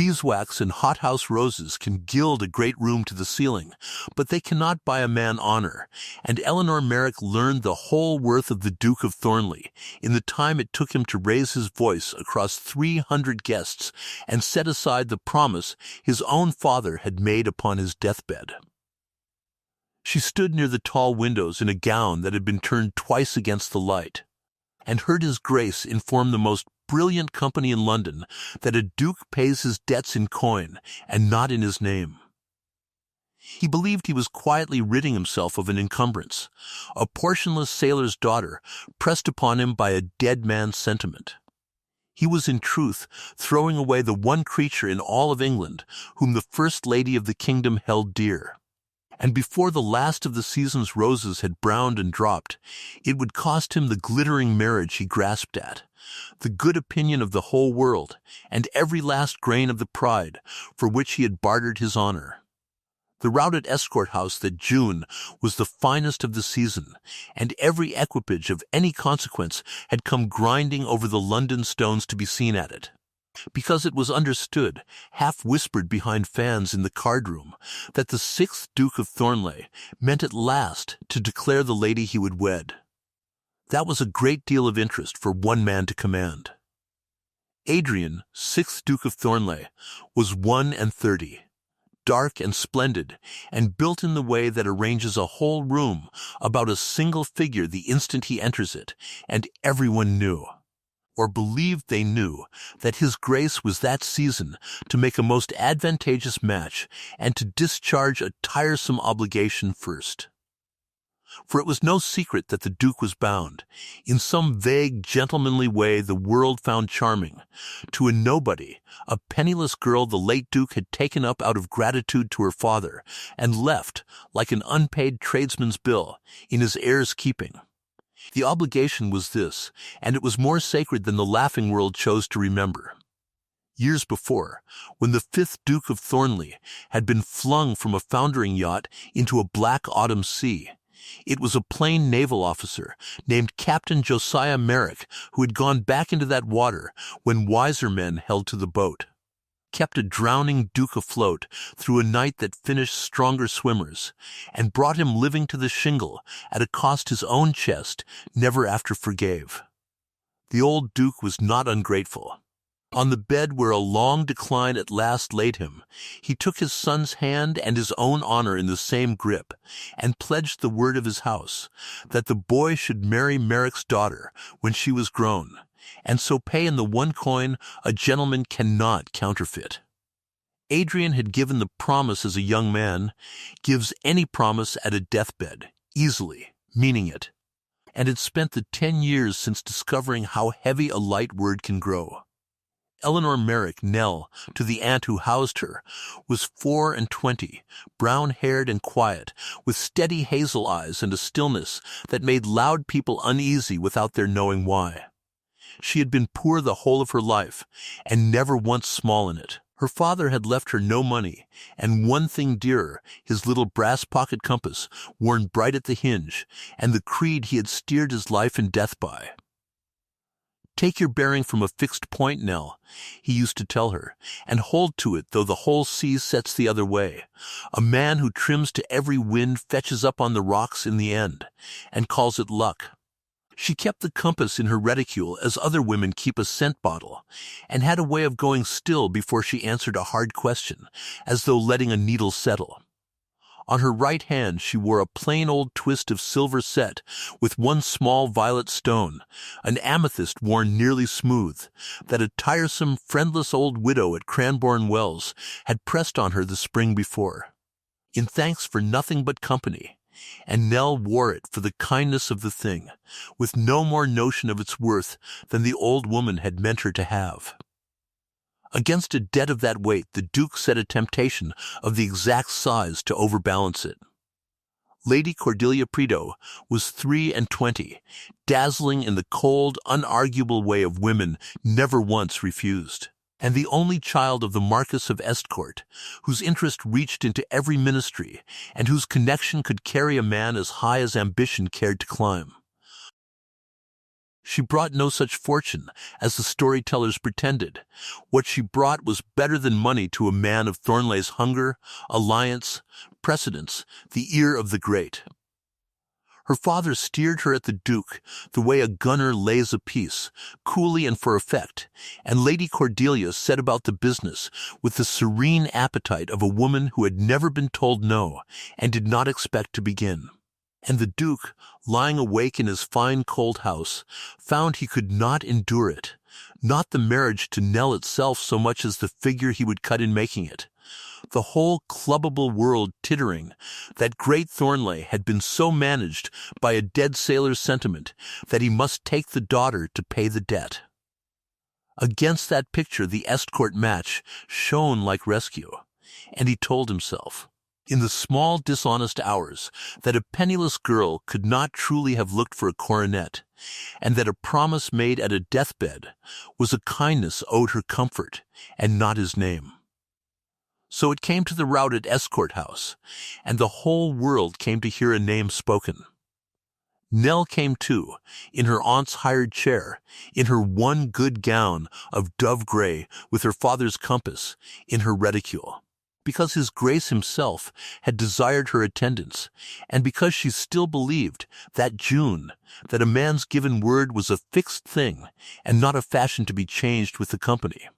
Beeswax and hothouse roses can gild a great room to the ceiling, but they cannot buy a man honor, and Eleanor Merrick learned the whole worth of the Duke of Thornleigh in the time it took him to raise his voice across 300 guests and set aside the promise his own father had made upon his deathbed. She stood near the tall windows in a gown that had been turned twice against the light, and heard his grace inform the most brilliant company in London that a duke pays his debts in coin and not in his name. He believed he was quietly ridding himself of an encumbrance, a portionless sailor's daughter pressed upon him by a dead man's sentiment. He was in truth throwing away the one creature in all of England whom the First Lady of the kingdom held dear. And before the last of the season's roses had browned and dropped, it would cost him the glittering marriage he grasped at, the good opinion of the whole world, and every last grain of the pride for which he had bartered his honor. The rout at Estcourt House that June was the finest of the season, and every equipage of any consequence had come grinding over the London stones to be seen at it, because it was understood, half-whispered behind fans in the card-room, that the 6th Duke of Thornleigh meant at last to declare the lady he would wed. That was a great deal of interest for one man to command. Adrian, 6th Duke of Thornleigh, was 31, dark and splendid, and built in the way that arranges a whole room about a single figure the instant he enters it, and everyone knew, or believed they knew, that his grace was that season to make a most advantageous match and to discharge a tiresome obligation first. For it was no secret that the Duke was bound, in some vague, gentlemanly way the world found charming, to a nobody, a penniless girl the late Duke had taken up out of gratitude to her father, and left, like an unpaid tradesman's bill, in his heir's keeping. The obligation was this, and it was more sacred than the laughing world chose to remember. Years before, when the 5th Duke of Thornleigh had been flung from a foundering yacht into a black autumn sea, it was a plain naval officer named Captain Josiah Merrick who had gone back into that water when wiser men held to the boat, kept a drowning duke afloat through a night that finished stronger swimmers, and brought him living to the shingle at a cost his own chest never after forgave. The old duke was not ungrateful. On the bed where a long decline at last laid him, he took his son's hand and his own honor in the same grip, and pledged the word of his house, that the boy should marry Merrick's daughter when she was grown, and so pay in the one coin a gentleman cannot counterfeit. Adrian had given the promise as a young man, gives any promise at a deathbed, easily, meaning it, and had spent the 10 years since discovering how heavy a light word can grow. Eleanor Merrick, Nell, to the aunt who housed her, was 24, brown-haired and quiet, with steady hazel eyes and a stillness that made loud people uneasy without their knowing why. She had been poor the whole of her life, and never once small in it. Her father had left her no money, and one thing dearer, his little brass pocket compass, worn bright at the hinge, and the creed he had steered his life and death by. "Take your bearing from a fixed point, Nell," he used to tell her, "and hold to it though the whole sea sets the other way. A man who trims to every wind fetches up on the rocks in the end, and calls it luck." She kept the compass in her reticule as other women keep a scent bottle, and had a way of going still before she answered a hard question, as though letting a needle settle. On her right hand she wore a plain old twist of silver set with one small violet stone, an amethyst worn nearly smooth, that a tiresome, friendless old widow at Cranbourne Wells had pressed on her the spring before, in thanks for nothing but company, and Nell wore it for the kindness of the thing, with no more notion of its worth than the old woman had meant her to have. Against a debt of that weight the Duke set a temptation of the exact size to overbalance it. Lady Cordelia was 23, dazzling in the cold, unarguable way of women never once refused, and the only child of the Marquess of Estcourt, whose interest reached into every ministry, and whose connection could carry a man as high as ambition cared to climb. She brought no such fortune as the storytellers pretended. What she brought was better than money to a man of Thornleigh's hunger, alliance, precedence, the ear of the great. Her father steered her at the Duke the way a gunner lays a piece, coolly and for effect, and Lady Cordelia set about the business with the serene appetite of a woman who had never been told no and did not expect to begin. And the Duke, lying awake in his fine cold house, found he could not endure it, not the marriage to Nell itself so much as the figure he would cut in making it. The whole clubbable world tittering that great Thornleigh had been so managed by a dead sailor's sentiment that he must take the daughter to pay the debt. Against that picture the Estcourt match shone like rescue, and he told himself, in the small dishonest hours, that a penniless girl could not truly have looked for a coronet, and that a promise made at a deathbed was a kindness owed her comfort, and not his name. So it came to the rout at Estcourt House, and the whole world came to hear a name spoken. Nell came too, in her aunt's hired chair, in her one good gown of dove gray with her father's compass, in her reticule, because his Grace himself had desired her attendance, and because she still believed, that June, that a man's given word was a fixed thing, and not a fashion to be changed with the company.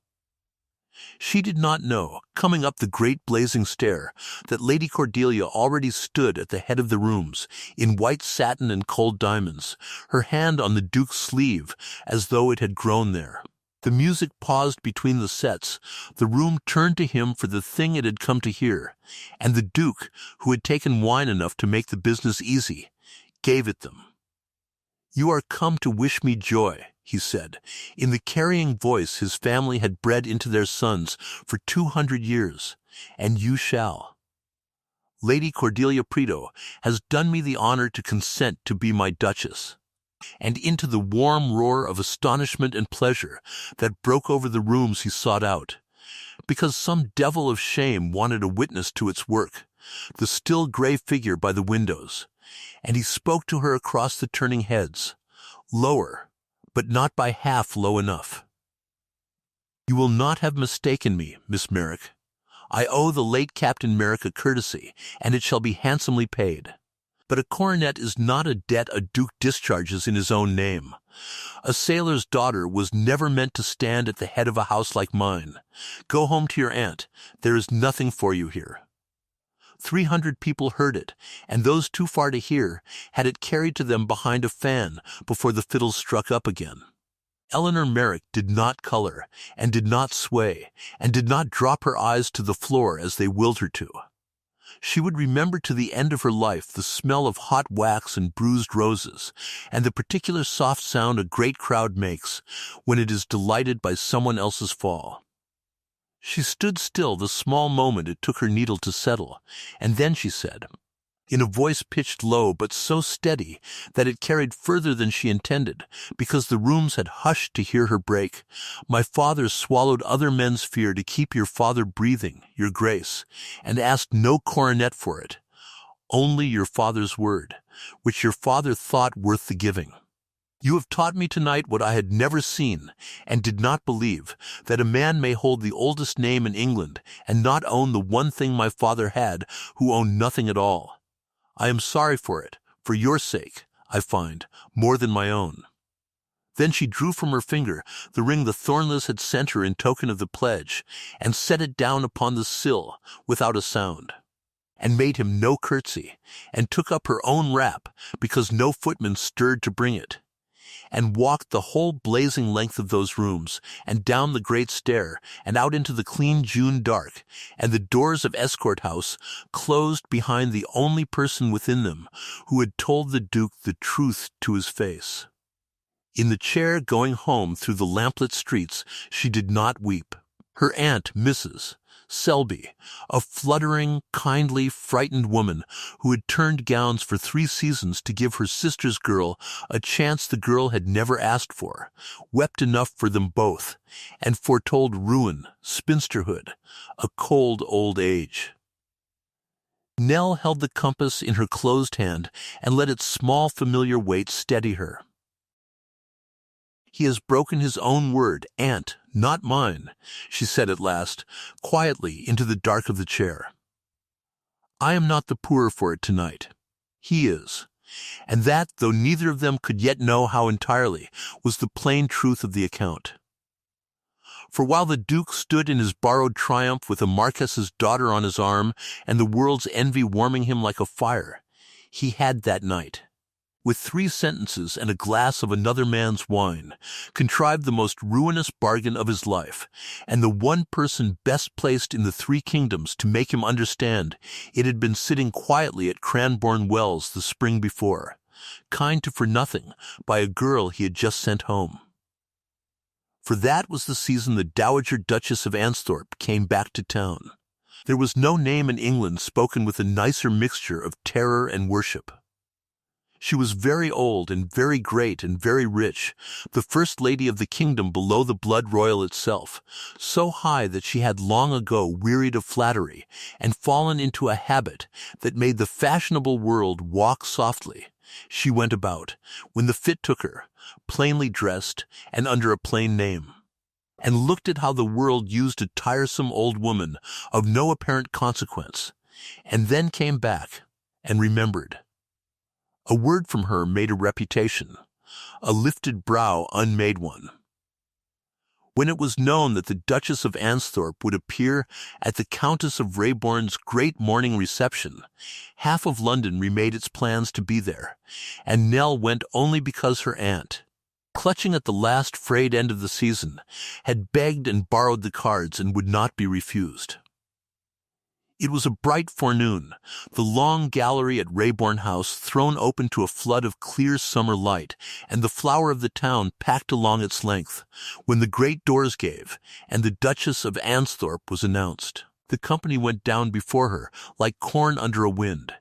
She did not know, coming up the great blazing stair, that Lady Cordelia already stood at the head of the rooms, in white satin and cold diamonds, her hand on the Duke's sleeve, as though it had grown there. The music paused between the sets, the room turned to him for the thing it had come to hear, and the Duke, who had taken wine enough to make the business easy, gave it them. "You are come to wish me joy," he said, in the carrying voice his family had bred into their sons for 200 years, "and you shall. Lady Cordelia Preto has done me the honor to consent to be my Duchess." And into the warm roar of astonishment and pleasure that broke over the rooms he sought out, because some devil of shame wanted a witness to its work, the still gray figure by the windows, and he spoke to her across the turning heads, lower, but not by half low enough. "You will not have mistaken me, Miss Merrick. I owe the late Captain Merrick a courtesy, and it shall be handsomely paid. But a coronet is not a debt a duke discharges in his own name. A sailor's daughter was never meant to stand at the head of a house like mine. Go home to your aunt. There is nothing for you here." 300 people heard it, and those too far to hear had it carried to them behind a fan before the fiddles struck up again. Eleanor Merrick did not color, and did not sway, and did not drop her eyes to the floor as they willed her to. She would remember to the end of her life the smell of hot wax and bruised roses, and the particular soft sound a great crowd makes when it is delighted by someone else's fall. She stood still the small moment it took her needle to settle, and then she said, in a voice pitched low but so steady that it carried further than she intended, because the rooms had hushed to hear her break, "My father swallowed other men's fear to keep your father breathing, your Grace, and asked no coronet for it, only your father's word, which your father thought worth the giving. You have taught me tonight what I had never seen, and did not believe, that a man may hold the oldest name in England, and not own the one thing my father had, who owned nothing at all. I am sorry for it, for your sake, I find, more than my own." Then she drew from her finger the ring the Thornleighs had sent her in token of the pledge, and set it down upon the sill without a sound, and made him no curtsy, and took up her own wrap, because no footman stirred to bring it, and walked the whole blazing length of those rooms, and down the great stair, and out into the clean June dark, and the doors of Estcourt House closed behind the only person within them who had told the Duke the truth to his face. In the chair going home through the lamplit streets she did not weep. Her aunt, Mrs. Selby, a fluttering, kindly, frightened woman who had turned gowns for 3 seasons to give her sister's girl a chance the girl had never asked for, wept enough for them both, and foretold ruin, spinsterhood, a cold old age. Nell held the compass in her closed hand and let its small familiar weight steady her. He has broken his own word, aunt, not mine, she said at last, quietly into the dark of the chair. I am not the poorer for it tonight. He is. And that, though neither of them could yet know how entirely, was the plain truth of the account. For while the Duke stood in his borrowed triumph with a Marquess's daughter on his arm and the world's envy warming him like a fire, he had that night, with 3 sentences and a glass of another man's wine, contrived the most ruinous bargain of his life, and the one person best placed in the 3 kingdoms to make him understand it had been sitting quietly at Cranbourne Wells the spring before, kind to for nothing by a girl he had just sent home. For that was the season the Dowager Duchess of Ansthorpe came back to town. There was no name in England spoken with a nicer mixture of terror and worship. She was very old and very great and very rich, the first lady of the kingdom below the blood royal itself, so high that she had long ago wearied of flattery and fallen into a habit that made the fashionable world walk softly. She went about, when the fit took her, plainly dressed and under a plain name, and looked at how the world used a tiresome old woman of no apparent consequence, and then came back and remembered. A word from her made a reputation, a lifted brow unmade one. When it was known that the Duchess of Ansthorpe would appear at the Countess of Rayborn's great morning reception, half of London remade its plans to be there, and Nell went only because her aunt, clutching at the last frayed end of the season, had begged and borrowed the cards and would not be refused. It was a bright forenoon, the long gallery at Rayborn House thrown open to a flood of clear summer light, and the flower of the town packed along its length, when the great doors gave, and the Duchess of Ansthorpe was announced. The company went down before her, like corn under a wind,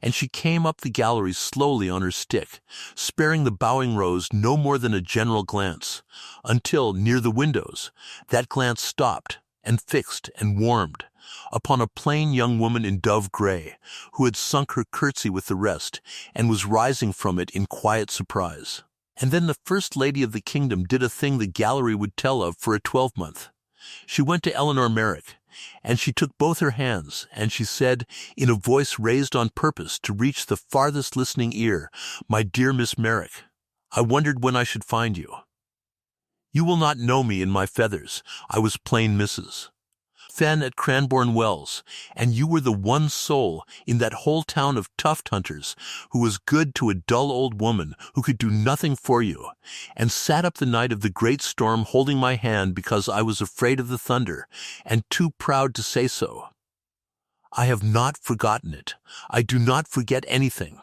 and she came up the gallery slowly on her stick, sparing the bowing rows no more than a general glance, until, near the windows, that glance stopped, and fixed, and warmed, upon a plain young woman in dove gray, who had sunk her curtsy with the rest, and was rising from it in quiet surprise. And then the first lady of the kingdom did a thing the gallery would tell of for a 12-month. She went to Eleanor Merrick, and she took both her hands, and she said, in a voice raised on purpose to reach the farthest listening ear, "My dear Miss Merrick, I wondered when I should find you. You will not know me in my feathers. I was plain Mrs. Fenn at Cranbourne Wells, and you were the one soul in that whole town of tuft hunters who was good to a dull old woman who could do nothing for you, and sat up the night of the great storm holding my hand because I was afraid of the thunder, and too proud to say so. I have not forgotten it. I do not forget anything."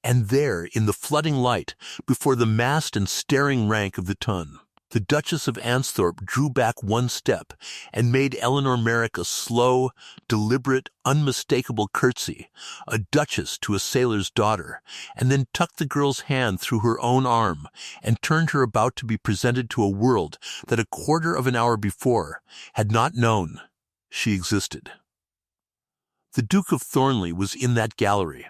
And there, in the flooding light, before the massed and staring rank of the ton, the Duchess of Ansthorpe drew back one step and made Eleanor Merrick a slow, deliberate, unmistakable curtsy, a duchess to a sailor's daughter, and then tucked the girl's hand through her own arm and turned her about to be presented to a world that a quarter of an hour before had not known she existed. The Duke of Thornleigh was in that gallery.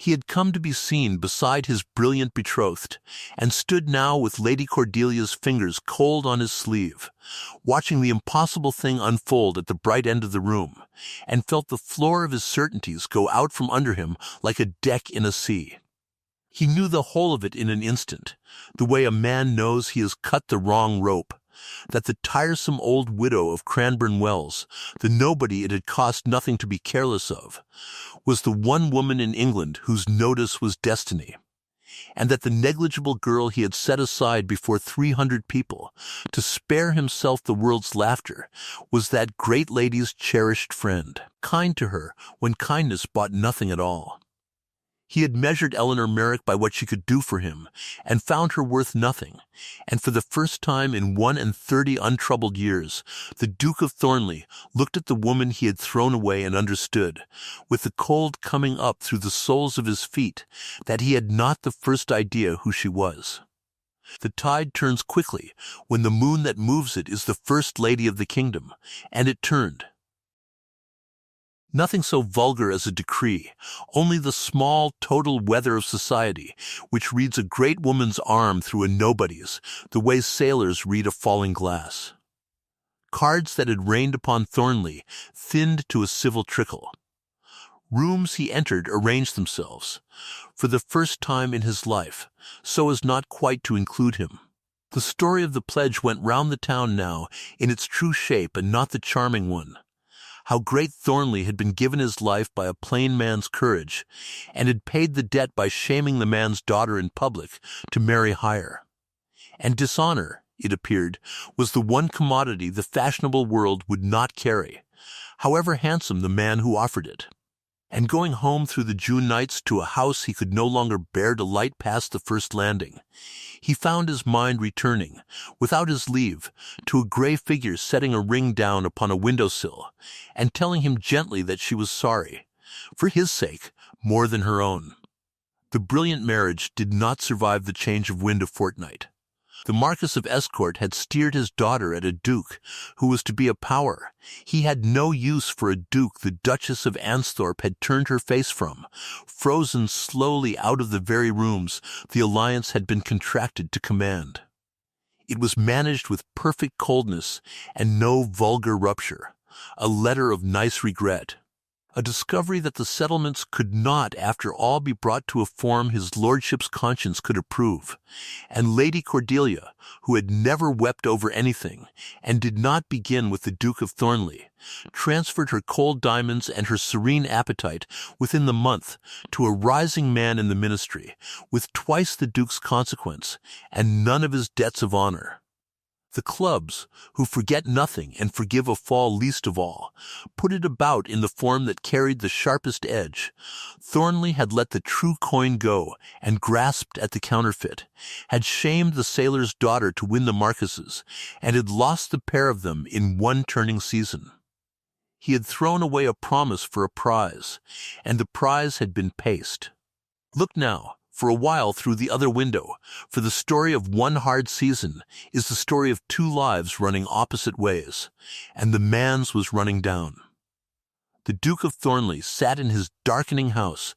He had come to be seen beside his brilliant betrothed, and stood now with Lady Cordelia's fingers cold on his sleeve, watching the impossible thing unfold at the bright end of the room, and felt the floor of his certainties go out from under him like a deck in a sea. He knew the whole of it in an instant, the way a man knows he has cut the wrong rope, that the tiresome old widow of Cranbourne Wells, the nobody it had cost nothing to be careless of, was the one woman in England whose notice was destiny, and that the negligible girl he had set aside before 300 people to spare himself the world's laughter was that great lady's cherished friend, kind to her when kindness bought nothing at all. He had measured Eleanor Merrick by what she could do for him, and found her worth nothing, and for the first time in 31 untroubled years, the Duke of Thornleigh looked at the woman he had thrown away and understood, with the cold coming up through the soles of his feet, that he had not the first idea who she was. The tide turns quickly when the moon that moves it is the first lady of the kingdom, and it turned. Nothing so vulgar as a decree, only the small total weather of society, which reads a great woman's arm through a nobody's, the way sailors read a falling glass. Cards that had rained upon Thornleigh thinned to a civil trickle. Rooms he entered arranged themselves, for the first time in his life, so as not quite to include him. The story of the pledge went round the town now in its true shape and not the charming one. How great Thornleigh had been given his life by a plain man's courage, and had paid the debt by shaming the man's daughter in public to marry higher. And dishonor, it appeared, was the one commodity the fashionable world would not carry, however handsome the man who offered it. And going home through the June nights to a house he could no longer bear to light past the first landing, he found his mind returning, without his leave, to a gray figure setting a ring down upon a window-sill, and telling him gently that she was sorry, for his sake more than her own. The brilliant marriage did not survive the change of wind a fortnight. The Marquess of Estcourt had steered his daughter at a duke who was to be a power. He had no use for a duke the Duchess of Ansthorpe had turned her face from, frozen slowly out of the very rooms the alliance had been contracted to command. It was managed with perfect coldness and no vulgar rupture, a letter of nice regret. A discovery that the settlements could not, after all, be brought to a form his lordship's conscience could approve, and Lady Cordelia, who had never wept over anything, and did not begin with the Duke of Thornleigh, transferred her cold diamonds and her serene appetite within the month to a rising man in the ministry, with twice the Duke's consequence, and none of his debts of honor. The clubs, who forget nothing and forgive a fall least of all, put it about in the form that carried the sharpest edge. Thornleigh had let the true coin go and grasped at the counterfeit, had shamed the sailor's daughter to win the Marquess's, and had lost the pair of them in one turning season. He had thrown away a promise for a prize, and the prize had been paste. Look now, for a while through the other window, for the story of one hard season is the story of two lives running opposite ways, and the man's was running down. The Duke of Thornleigh sat in his darkening house,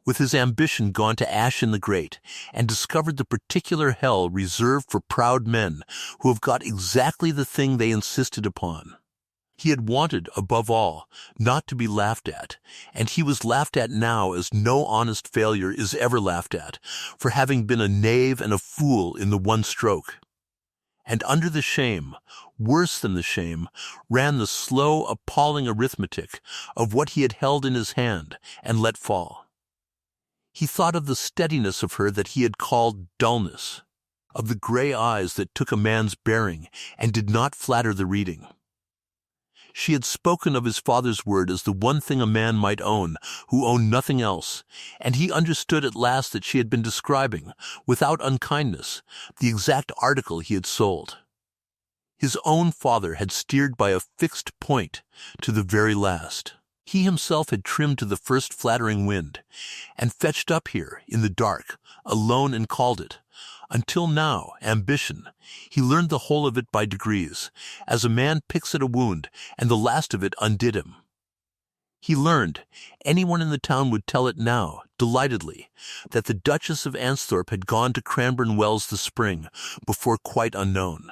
with his ambition gone to ash in the grate, and discovered the particular hell reserved for proud men who have got exactly the thing they insisted upon. He had wanted, above all, not to be laughed at, and he was laughed at now as no honest failure is ever laughed at, for having been a knave and a fool in the one stroke. And under the shame, worse than the shame, ran the slow, appalling arithmetic of what he had held in his hand and let fall. He thought of the steadiness of her that he had called dullness, of the gray eyes that took a man's bearing and did not flatter the reading. She had spoken of his father's word as the one thing a man might own who owned nothing else, and he understood at last that she had been describing, without unkindness, the exact article he had sold. His own father had steered by a fixed point to the very last. He himself had trimmed to the first flattering wind, and fetched up here, in the dark, alone and called it. Until now, ambition, he learned the whole of it by degrees, as a man picks at a wound, and the last of it undid him. He learned, anyone in the town would tell it now, delightedly, that the Duchess of Ansthorpe had gone to Cranbourne Wells this spring, before quite unknown,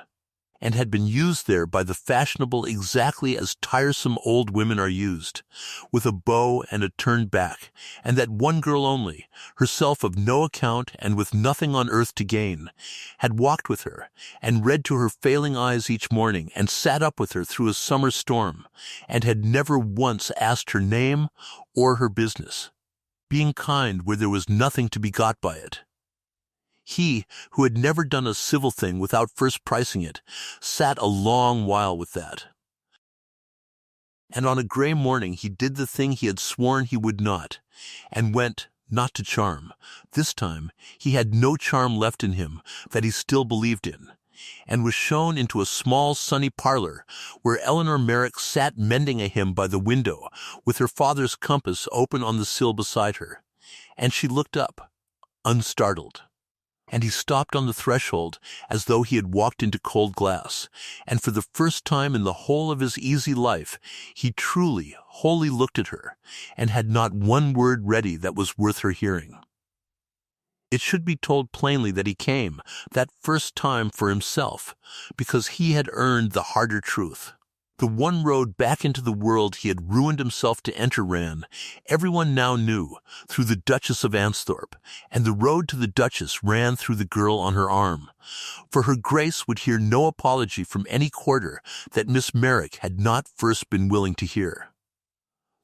and had been used there by the fashionable exactly as tiresome old women are used, with a bow and a turned back, and that one girl only, herself of no account and with nothing on earth to gain, had walked with her, and read to her failing eyes each morning, and sat up with her through a summer storm, and had never once asked her name or her business, being kind where there was nothing to be got by it. He, who had never done a civil thing without first pricing it, sat a long while with that. And on a gray morning he did the thing he had sworn he would not, and went, not to charm. This time he had no charm left in him that he still believed in, and was shown into a small sunny parlor where Eleanor Merrick sat mending a hymn by the window, with her father's compass open on the sill beside her, and she looked up, unstartled. and he stopped on the threshold as though he had walked into cold glass, and for the first time in the whole of his easy life he truly, wholly looked at her, and had not one word ready that was worth her hearing. It should be told plainly that he came, that first time, for himself, because he had earned the harder truth. The one road back into the world he had ruined himself to enter ran, everyone now knew, through the Duchess of Ansthorpe, and the road to the Duchess ran through the girl on her arm, for her Grace would hear no apology from any quarter that Miss Merrick had not first been willing to hear.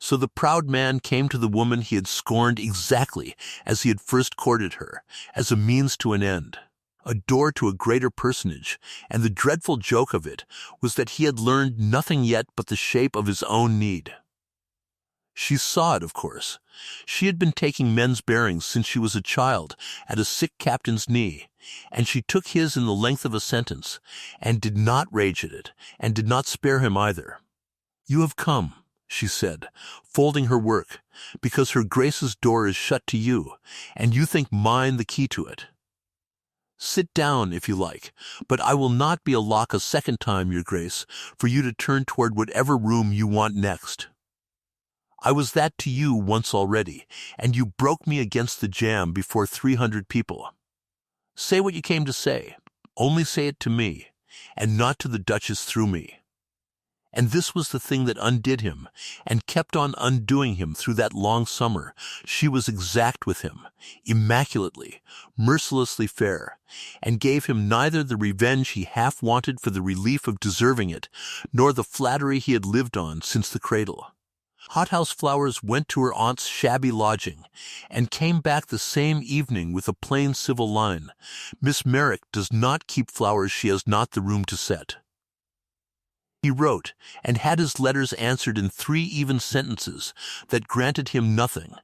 So the proud man came to the woman he had scorned exactly as he had first courted her, as a means to an end, a door to a greater personage, and the dreadful joke of it was that he had learned nothing yet but the shape of his own need. She saw it, of course. She had been taking men's bearings since she was a child at a sick captain's knee, and she took his in the length of a sentence, and did not rage at it, and did not spare him either. "You have come," she said, folding her work, "because her Grace's door is shut to you, and you think mine the key to it. Sit down, if you like, but I will not be a lock a second time, your Grace, for you to turn toward whatever room you want next. I was that to you once already, and you broke me against the jamb before 300 people. Say what you came to say, only say it to me, and not to the Duchess through me." And this was the thing that undid him, and kept on undoing him through that long summer. She was exact with him, immaculately, mercilessly fair, and gave him neither the revenge he half wanted for the relief of deserving it, nor the flattery he had lived on since the cradle. Hothouse Flowers went to her aunt's shabby lodging, and came back the same evening with a plain civil line: "Miss Merrick does not keep flowers she has not the room to set." He wrote, and had his letters answered in 3 even sentences that granted him nothing,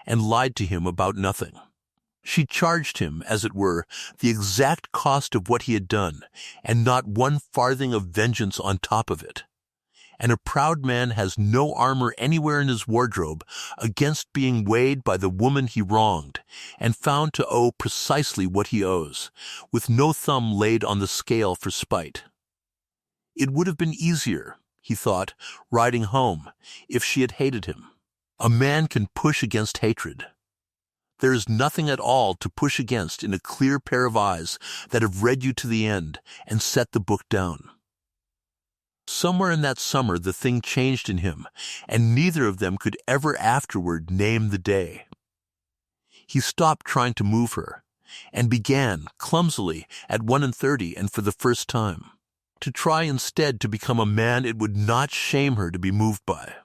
and lied to him about nothing. She charged him, as it were, the exact cost of what he had done, and not 1 farthing of vengeance on top of it. And a proud man has no armor anywhere in his wardrobe against being weighed by the woman he wronged, and found to owe precisely what he owes, with no thumb laid on the scale for spite. It would have been easier, he thought, riding home, if she had hated him. A man can push against hatred. There is nothing at all to push against in a clear pair of eyes that have read you to the end and set the book down. Somewhere in that summer the thing changed in him, and neither of them could ever afterward name the day. He stopped trying to move her, and began, clumsily, at 31 and for the first time, to try instead to become a man it would not shame her to be moved by.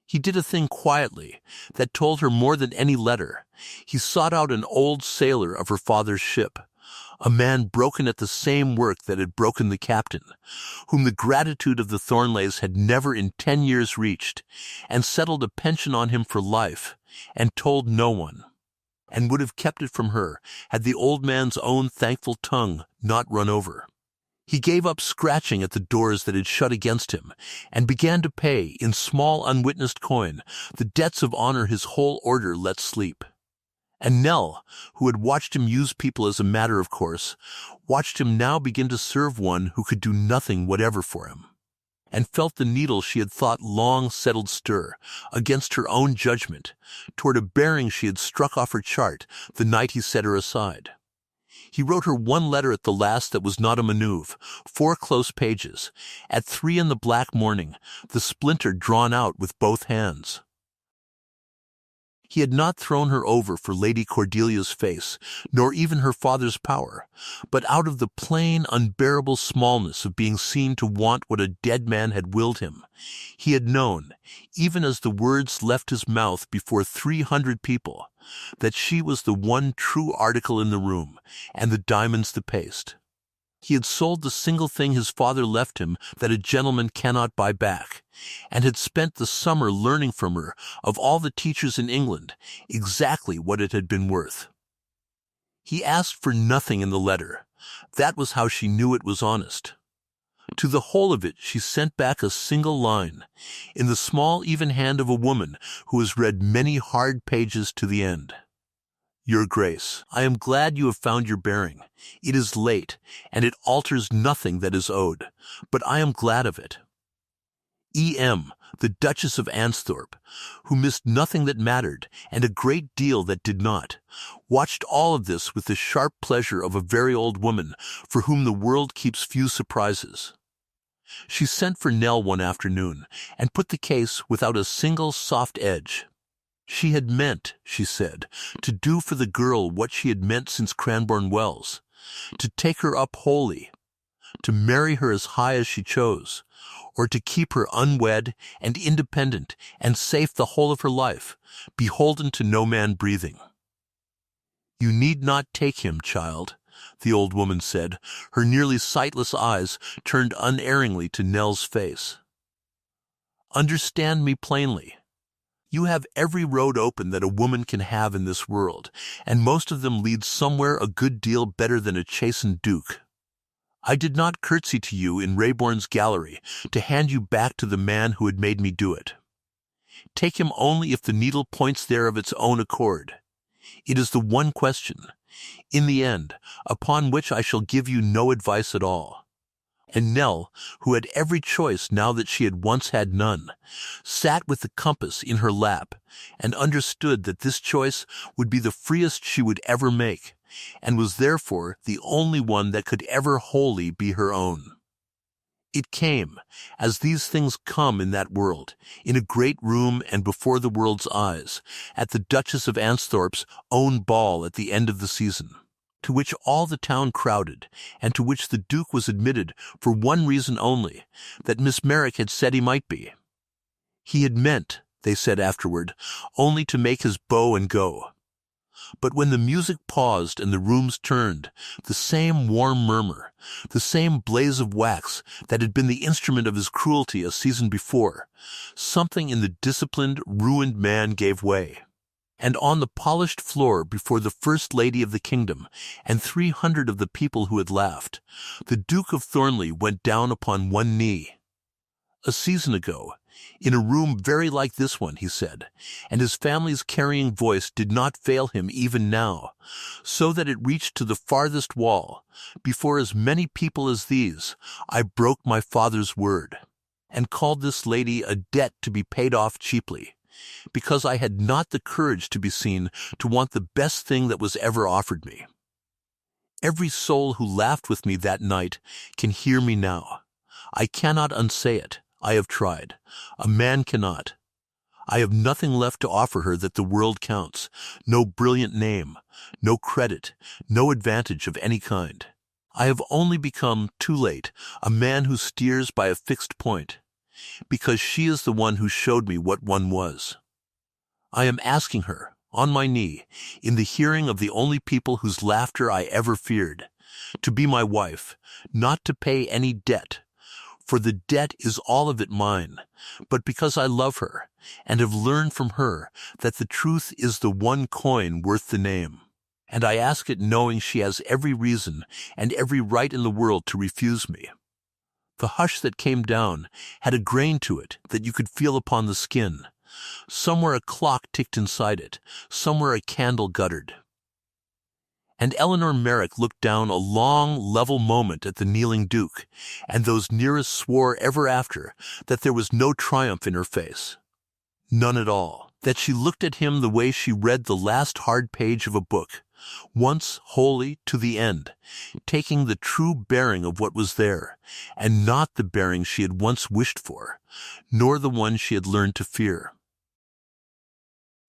He did a thing quietly that told her more than any letter. He sought out an old sailor of her father's ship, a man broken at the same work that had broken the captain, whom the gratitude of the Thornleighs had never in 10 years reached, and settled a pension on him for life, and told no one, and would have kept it from her had the old man's own thankful tongue not run over. He gave up scratching at the doors that had shut against him, and began to pay, in small unwitnessed coin, the debts of honor his whole order let sleep. And Nell, who had watched him use people as a matter of course, watched him now begin to serve one who could do nothing whatever for him, and felt the needle she had thought long settled stir, against her own judgment, toward a bearing she had struck off her chart the night he set her aside. He wrote her 1 letter at the last that was not a manoeuvre, 4 close pages, at 3 in the black morning, the splinter drawn out with both hands. He had not thrown her over for Lady Cordelia's face, nor even her father's power, but out of the plain, unbearable smallness of being seen to want what a dead man had willed him. He had known, even as the words left his mouth before 300 people, that she was the one true article in the room, and the diamonds the paste. He had sold the single thing his father left him that a gentleman cannot buy back, and had spent the summer learning from her, of all the teachers in England, exactly what it had been worth. He asked for nothing in the letter. That was how she knew it was honest. To the whole of it she sent back a single line, in the small even hand of a woman who has read many hard pages to the end. Your Grace, I am glad you have found your bearing. It is late, and it alters nothing that is owed, but I am glad of it. E.M., the Duchess of Ansthorpe, who missed nothing that mattered, and a great deal that did not, watched all of this with the sharp pleasure of a very old woman for whom the world keeps few surprises. She sent for Nell one afternoon, and put the case without a single soft edge. She had meant, she said, to do for the girl what she had meant since Cranbourne Wells, to take her up wholly, to marry her as high as she chose, or to keep her unwed and independent and safe the whole of her life, beholden to no man breathing. You need not take him, child, the old woman said, her nearly sightless eyes turned unerringly to Nell's face. Understand me plainly. You have every road open that a woman can have in this world, and most of them lead somewhere a good deal better than a chastened duke. I did not curtsy to you in Raeburn's gallery to hand you back to the man who had made me do it. Take him only if the needle points there of its own accord. It is the one question, in the end, upon which I shall give you no advice at all. And Nell, who had every choice now that she had once had none, sat with the compass in her lap, and understood that this choice would be the freest she would ever make, and was therefore the only one that could ever wholly be her own. It came, as these things come in that world, in a great room and before the world's eyes, at the Duchess of Ansthorpe's own ball at the end of the season, to which all the town crowded, and to which the Duke was admitted for one reason only, that Miss Merrick had said he might be. He had meant, they said afterward, only to make his bow and go. But when the music paused and the rooms turned, the same warm murmur, the same blaze of wax that had been the instrument of his cruelty a season before, something in the disciplined, ruined man gave way. And on the polished floor before the First Lady of the Kingdom and 300 of the people who had laughed, the Duke of Thornleigh went down upon one knee. A season ago, in a room very like this one, he said, and his family's carrying voice did not fail him even now, so that it reached to the farthest wall, before as many people as these, I broke my father's word, and called this lady a debt to be paid off cheaply, because I had not the courage to be seen to want the best thing that was ever offered me. Every soul who laughed with me that night can hear me now. I cannot unsay it. I have tried. A man cannot. I have nothing left to offer her that the world counts, no brilliant name, no credit, no advantage of any kind. I have only become, too late, a man who steers by a fixed point, because she is the one who showed me what one was. I am asking her, on my knee, in the hearing of the only people whose laughter I ever feared, to be my wife, not to pay any debt, for the debt is all of it mine, but because I love her, and have learned from her that the truth is the one coin worth the name. And I ask it knowing she has every reason and every right in the world to refuse me. The hush that came down had a grain to it that you could feel upon the skin. Somewhere a clock ticked inside it, somewhere a candle guttered. And Eleanor Merrick looked down a long, level moment at the kneeling Duke, and those nearest swore ever after that there was no triumph in her face. None at all. That she looked at him the way she read the last hard page of a book, once wholly to the end, taking the true bearing of what was there, and not the bearing she had once wished for, nor the one she had learned to fear.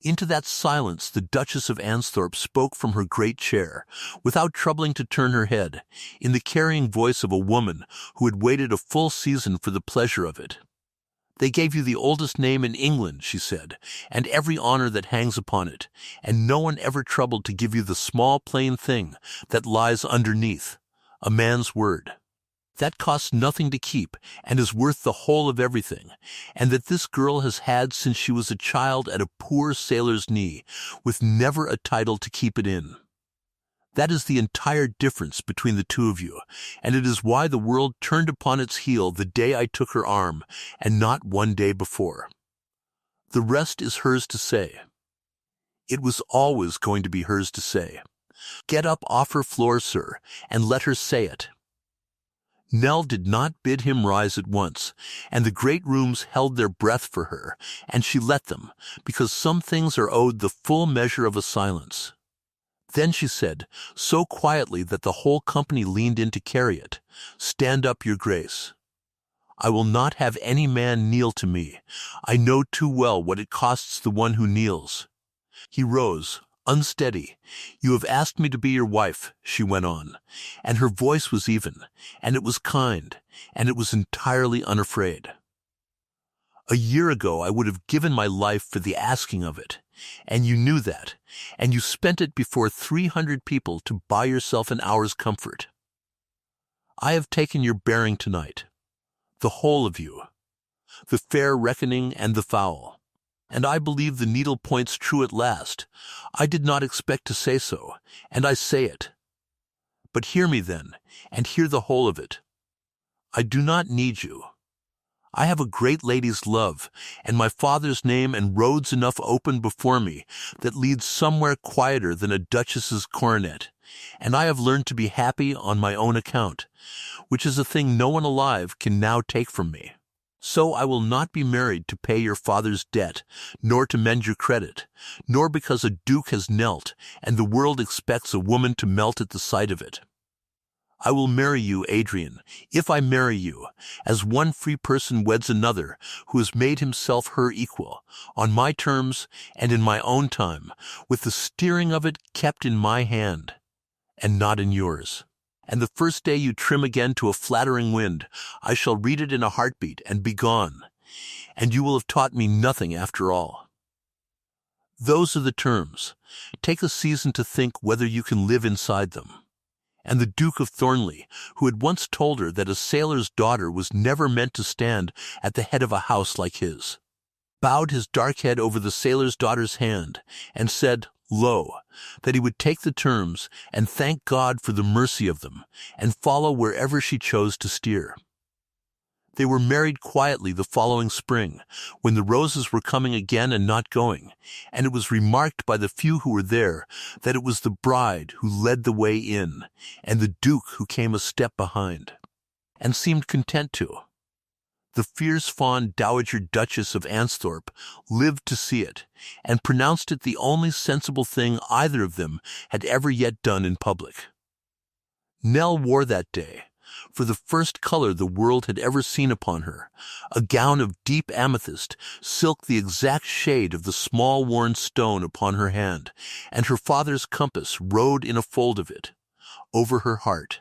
Into that silence the Duchess of Ansthorpe spoke from her great chair, without troubling to turn her head, in the carrying voice of a woman who had waited a full season for the pleasure of it. They gave you the oldest name in England, she said, and every honor that hangs upon it, and no one ever troubled to give you the small plain thing that lies underneath, a man's word. That costs nothing to keep, and is worth the whole of everything, and that this girl has had since she was a child at a poor sailor's knee, with never a title to keep it in. That is the entire difference between the two of you, and it is why the world turned upon its heel the day I took her arm, and not one day before. The rest is hers to say. It was always going to be hers to say. "Get up off her floor, sir, and let her say it." Nell did not bid him rise at once, and the great rooms held their breath for her, and she let them, because some things are owed the full measure of a silence. Then she said, so quietly that the whole company leaned in to carry it, "Stand up, your grace. I will not have any man kneel to me. I know too well what it costs the one who kneels." He rose, unsteady. "You have asked me to be your wife," she went on, and her voice was even, and it was kind, and it was entirely unafraid. "A year ago I would have given my life for the asking of it, and you knew that, and you spent it before 300 people to buy yourself an hour's comfort. I have taken your bearing tonight, the whole of you, the fair reckoning and the foul. And I believe the needle points true at last. I did not expect to say so, and I say it. But hear me then, and hear the whole of it. I do not need you. I have a great lady's love, and my father's name, and roads enough open before me that lead somewhere quieter than a duchess's coronet, and I have learned to be happy on my own account, which is a thing no one alive can now take from me. So I will not be married to pay your father's debt, nor to mend your credit, nor because a duke has knelt, and the world expects a woman to melt at the sight of it. I will marry you, Adrian, if I marry you, as one free person weds another who has made himself her equal, on my terms and in my own time, with the steering of it kept in my hand, and not in yours. And the first day you trim again to a flattering wind, I shall read it in a heartbeat and be gone, and you will have taught me nothing after all. Those are the terms. Take a season to think whether you can live inside them." And the Duke of Thornleigh, who had once told her that a sailor's daughter was never meant to stand at the head of a house like his, bowed his dark head over the sailor's daughter's hand, and said, lo, that he would take the terms and thank God for the mercy of them, and follow wherever she chose to steer. They were married quietly the following spring, when the roses were coming again and not going, and it was remarked by the few who were there that it was the bride who led the way in, and the duke who came a step behind, and seemed content to. The fierce fond Dowager Duchess of Ansthorpe lived to see it, and pronounced it the only sensible thing either of them had ever yet done in public. Nell wore that day, for the first color the world had ever seen upon her, a gown of deep amethyst, silk the exact shade of the small worn stone upon her hand, and her father's compass rode in a fold of it, over her heart.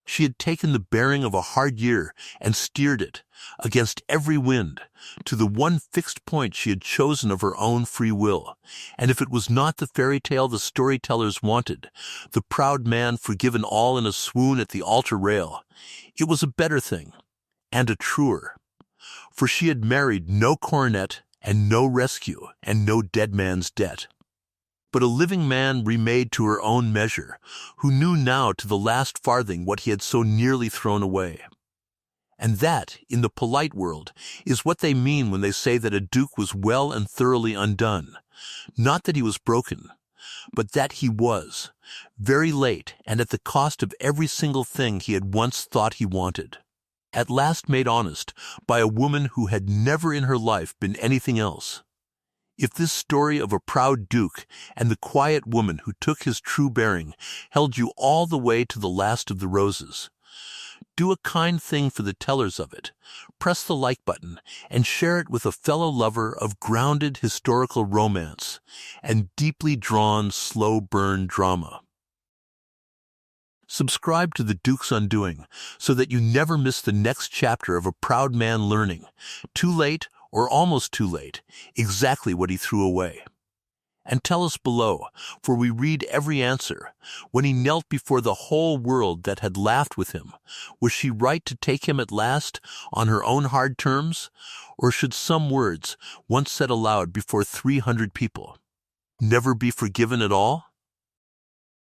She had taken the bearing of a hard year and steered it, against every wind, to the one fixed point she had chosen of her own free will, and if it was not the fairy tale the storytellers wanted, the proud man forgiven all in a swoon at the altar rail, it was a better thing, and a truer. For she had married no coronet, and no rescue, and no dead man's debt, but a living man remade to her own measure, who knew now to the last farthing what he had so nearly thrown away. And that, in the polite world, is what they mean when they say that a duke was well and thoroughly undone. Not that he was broken, but that he was, very late and at the cost of every single thing he had once thought he wanted, at last made honest by a woman who had never in her life been anything else. If this story of a proud duke and the quiet woman who took his true bearing held you all the way to the last of the roses, do a kind thing for the tellers of it, press the like button, and share it with a fellow lover of grounded historical romance and deeply drawn slow-burn drama. Subscribe to The Duke's Undoing so that you never miss the next chapter of a proud man learning, too late or almost too late, exactly what he threw away. And tell us below, for we read every answer, when he knelt before the whole world that had laughed with him, was she right to take him at last on her own hard terms, or should some words, once said aloud before 300 people, never be forgiven at all?